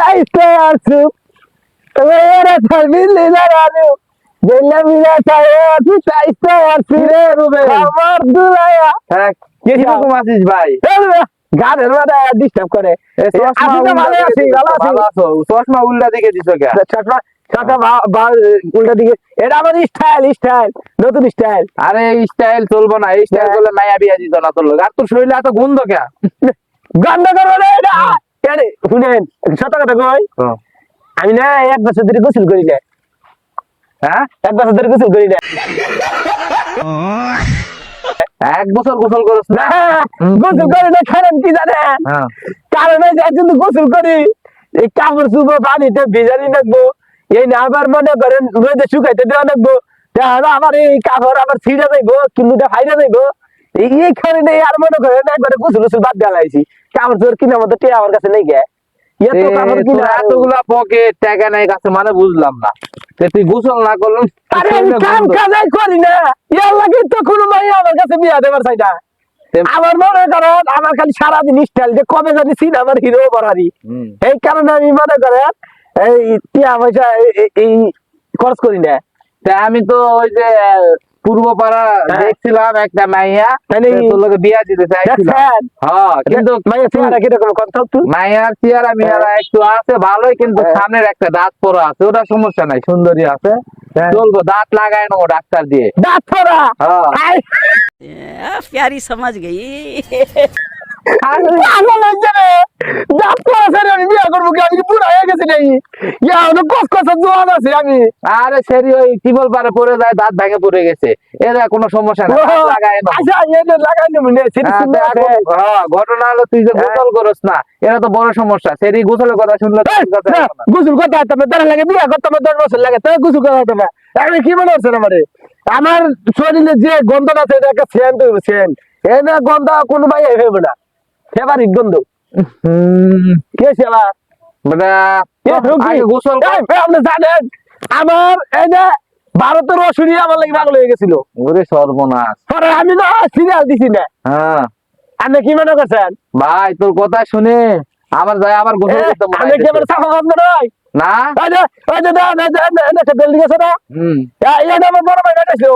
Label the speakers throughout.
Speaker 1: চাইতে আসু তবে এরা থাকবি লাগানো বেলা মিলা চাই তুই চাইতে আসু রে রুবে আমার দুলাইয়া
Speaker 2: হ্যাঁ কি রকম আছিস ভাই?
Speaker 1: গানের মাথা ডিস্টার্ব করে ভালো আছি ভালো আছি
Speaker 2: চশমা উল্টা দিকে দিছো কে?
Speaker 1: চশমা উল্টা দিকে এটা আমার স্টাইল স্টাইল নতুন স্টাইল
Speaker 2: আরে স্টাইল চলবো না, এই স্টাইল করলে মায়া বিয়া দিত না তোর লোক। আর তোর শরীরে এত গন্ধ কে?
Speaker 1: গন্ধ করবো না এটা শুনেন সত কথা কই আমি না 1 বছর ধরে গোসল করি না।
Speaker 2: হ্যাঁ
Speaker 1: 1 বছর ধরে গোসল করি না।
Speaker 2: 1 বছর গোসল করছ না?
Speaker 1: গোসল করি না কারণ কি জানেন? কারণ এই যে একদিন গোসল করি এই কাপড় চুপড় পানিতে ভিজানি রাখবো, এই না আবার মনে করেন রোদে শুকাইতে দেওয়া রাখবো, তাহলে আমার এই কাপড় আবার ছিঁড়ে যাইবো কিনুটা ফাইরা যাইবো। এই কারণে আর মনে করেন একবারে গোসল গোসল বাদ দেওয়াইছি। কাপড় চোর কিনা মতো টিয়া আমার কাছে নেই গে
Speaker 2: এতগুলা পকেট টাকা নাই কাছে মানে বুঝলাম না। তুই গোসল না করলাম
Speaker 1: কাম কাজাই করি না ইয়ার লাগে তো কোনো মাই আমার কাছে বিয়া দেবার চাই না। আমার মনে করেন আমার খালি সারাদিন স্টাইল যে কবে জানি সিন আমার হিরো বরারি, এই কারণে আমি মনে করেন এই টিয়া পয়সা এই খরচ করি না।
Speaker 2: আমি তো ওই যে পূর্বপাড়া দেখছিলাম একটা মাইয়া তোর লোকে বিয়া দিতে চাইছিলাম। হ্যাঁ কিন্তু
Speaker 1: মাইয়া চেহারা কিরকম কথা
Speaker 2: মাইয়ার চেহারা মিয়ারা একটু আছে ভালোই, কিন্তু সামনের একটা দাঁত পড়া আছে, ওটা সমস্যা নাই, সুন্দরী আছে, চলবো। দাঁত লাগায় নেবো ডাক্তার দিয়ে।
Speaker 1: দাঁত পড়া
Speaker 3: प्यारी समझ गई।
Speaker 2: আরে সেরি ওই টিবল পারে পড়ে যায়, দাঁত ভেঙে পড়ে গেছে, এরা কোনো সমস্যা নাই, লাগায় ঘটনা হলো তুই যে গোসল করস না, এরা তো বড় সমস্যা। সেরি গোসলের কথা শুনলে
Speaker 1: গোসল করতে লাগে বিয়ে করতে 10 বছর লাগে তো গোসল করতে হবে। আমি কি মনে হচ্ছে আমার শরীরে যে গন্ধটা আছে এটা একটা সেন্ট হইবে, সেন্ট এই না গন্ধ কোনো ভাই হইবে না, ফেভারিট গন্ধ। কে সেবা
Speaker 2: গোসল
Speaker 1: আপনি জানেন আমার এই যে ভারতের রসুনি আমার লাগে পাগল হয়ে গেছিল।
Speaker 2: ওরে সর্বনাশ,
Speaker 1: আমি না সিরিয়াল দিছি না।
Speaker 2: হ্যাঁ
Speaker 1: আপনি কি মনে করছেন
Speaker 2: ভাই? তোর কথা শুনে আমার যায় আবার গোসল করতে মনে
Speaker 1: আমি কি আমার সাফা বন্ধ নয়
Speaker 2: না।
Speaker 1: ওই যে বিল্ডিং আছে না, এটা আমার বড় ভাই বেটাইছিল।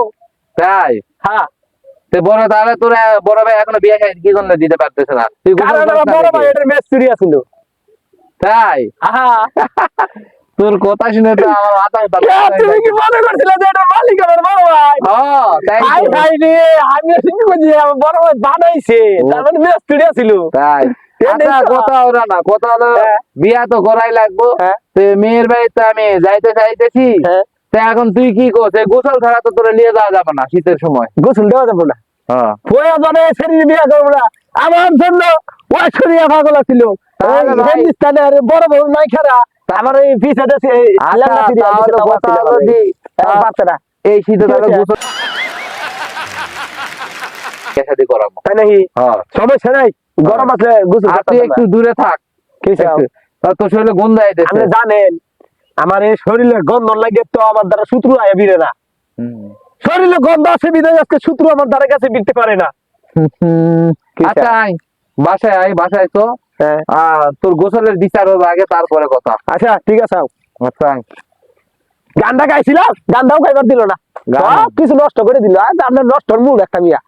Speaker 2: তাই?
Speaker 1: হ্যাঁ
Speaker 2: বড়, তাহলে তোর বড় ভাই এখনো বিয়ে খাই কি জন্য দিতে পারতেছে না? তুই
Speaker 1: বড় ভাই এটার মিস্ত্রি আছিল।
Speaker 2: তাই? তোর কথা শুনে তো আমার মাথা
Speaker 1: তুমি কি মনে করছিলে যে এটা মালিক আমার বড় ভাই? আমি আমার বড় ভাই বানাইছে, তার মানে মিস্ত্রি আছিল।
Speaker 2: তাই? কথা ওরা না, কথা হলো বিয়া তো করাই লাগবো। মেয়ের বাড়িতে আমি যাইতে চাইতেছি, এখন তুই কি করছিস? গোসল ছাড়া তো তোরা নিয়ে যাওয়া যাবে না শীতের সময়,
Speaker 1: গোসল দেওয়া যাবে না। প্রয়োজনে শরীর বিয়া করবো না, আমার জন্য ওই শরীর পাগল ছিল। বড় বড় নাই খারা আমার এই পিছনে
Speaker 2: এই শীতে গোসল করাবো, তাই নাকি?
Speaker 1: সমস্যা নাই, গরম আছে গোসল।
Speaker 2: তুই একটু দূরে থাক, তোর শরীরে গন্ধ আইতেছে।
Speaker 1: আপনি জানেন আমার এই শরীরে গন্ধ লাগে তো আমার দ্বারা শত্রু আয় বিরে না। শরীরে গন্ধ আছে বিদায় আজকে শত্রু আমার দ্বারা কাছে বিরতে পারে না।
Speaker 2: আচ্ছা বাসায় আয়, বাসায় তো তোর গোসলের বিচার হবে আগে, তারপরে কথা।
Speaker 1: আচ্ছা ঠিক আছে।
Speaker 2: আচ্ছা
Speaker 1: গানটা গাইছিলাম, গানটাও গাইবার দিল না, কিছু নষ্ট করে দিল। আপনার নষ্টর মূল একটা মিয়া।